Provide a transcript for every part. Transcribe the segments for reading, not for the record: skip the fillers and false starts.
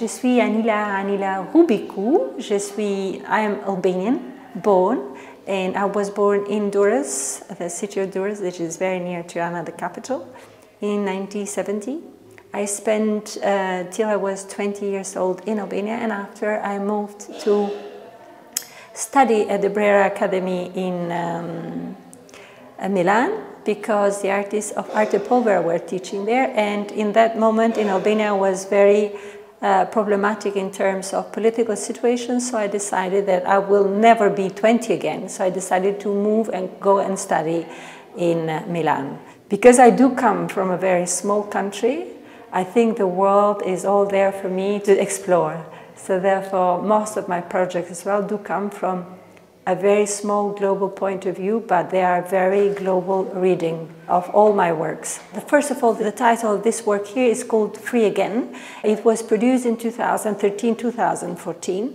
suis Anila RUBIKU. I am Albanian, born, and I was born in Durrës, the city of Durrës, which is very near Tirana, the capital, in 1970. I spent till I was 20 years old in Albania, and after I moved to study at the Brera Academy in Milan, because the artists of Arte Povera were teaching there, and in that moment in Albania was very problematic in terms of political situation, so I decided that I will never be 20 again, so I decided to move and go and study in Milan. Because I do come from a very small country, I think the world is all there for me to explore. So therefore, most of my projects as well do come from a very small global point of view, but they are very global reading of all my works. First of all, the title of this work here is called Free Again. It was produced in 2013-2014,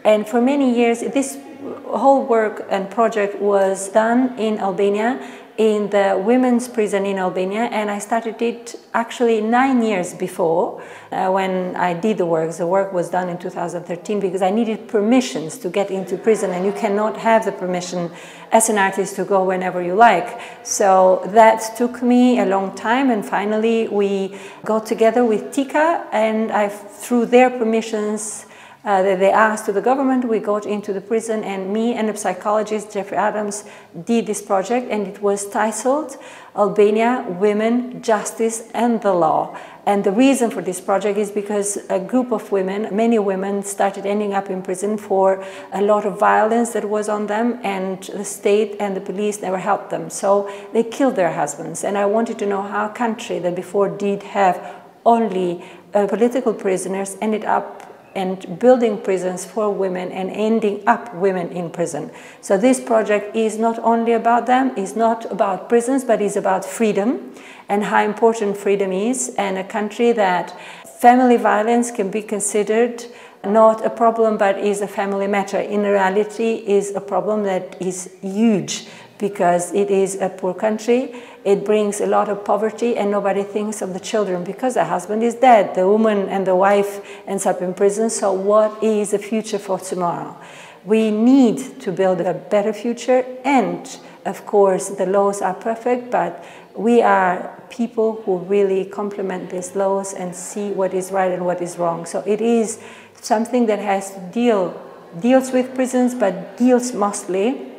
and for many years this whole work and project was done in Albania, in the women's prison in Albania, and I started it actually 9 years before when I did the work. The work was done in 2013 because I needed permissions to get into prison, and you cannot have the permission as an artist to go whenever you like. So that took me a long time, and finally we got together with Tika, and through their permissions that they asked to the government, we got into the prison, and me and the psychologist Jeffrey Adams did this project, and it was titled Albania, Women, Justice and the Law. And the reason for this project is because a group of women, many women, started ending up in prison for a lot of violence that was on them, and the state and the police never helped them. So they killed their husbands, and I wanted to know how a country that before did have only political prisoners ended up and building prisons for women and ending up women in prison. So this project is not only about them, it's not about prisons, but it's about freedom and how important freedom is, and a country that family violence can be considered not a problem but is a family matter. In reality, is a problem that is huge because it is a poor country. It brings a lot of poverty, and nobody thinks of the children because the husband is dead. The woman and the wife ends up in prison. So what is the future for tomorrow? We need to build a better future, and of course the laws are perfect, but we are people who really complement these laws and see what is right and what is wrong. So it is something that has to deals with prisons, but deals mostly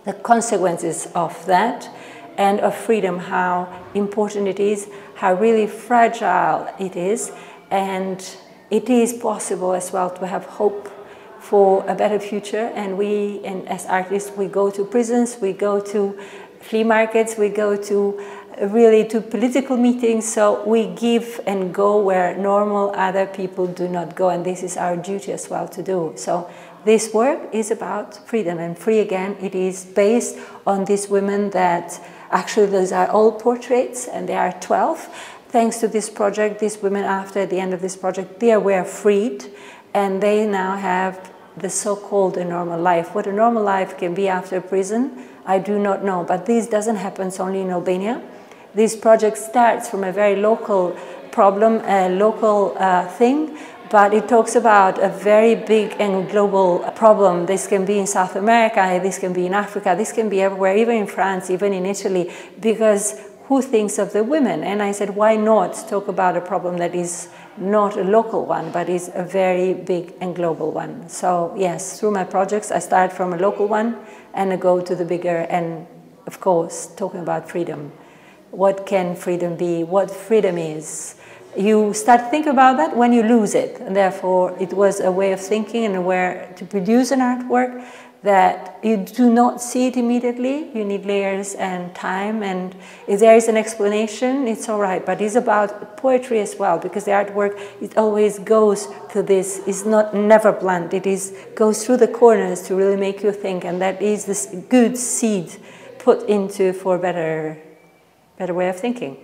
the consequences of that, and of freedom, how important it is, how really fragile it is, and it is possible as well to have hope for a better future. And as artists, we go to prisons, we go to flea markets, we go to political meetings, so we give and go where normal other people do not go, and this is our duty as well to do. So this work is about freedom, and Free Again, it is based on these women that actually those are all portraits, and there are 12. Thanks to this project, these women, after the end of this project, they were freed, and they now have the so-called normal life. What a normal life can be after prison, I do not know, but this doesn't happen only in Albania. This project starts from a very local problem, a local thing, but it talks about a very big and global problem. This can be in South America, this can be in Africa, this can be everywhere, even in France, even in Italy, because who thinks of the women? And I said, why not talk about a problem that is not a local one, but is a very big and global one. So yes, through my projects, I start from a local one and I go to the bigger, and of course, talking about freedom. What can freedom be? What freedom is? You start thinking about that when you lose it, and therefore it was a way of thinking and a way to produce an artwork that you do not see it immediately. You need layers and time, and if there is an explanation, it's all right, but it's about poetry as well, because the artwork, it always goes to this, it's never blunt, goes through the corners to really make you think, and that is this good seed put into for a better way of thinking.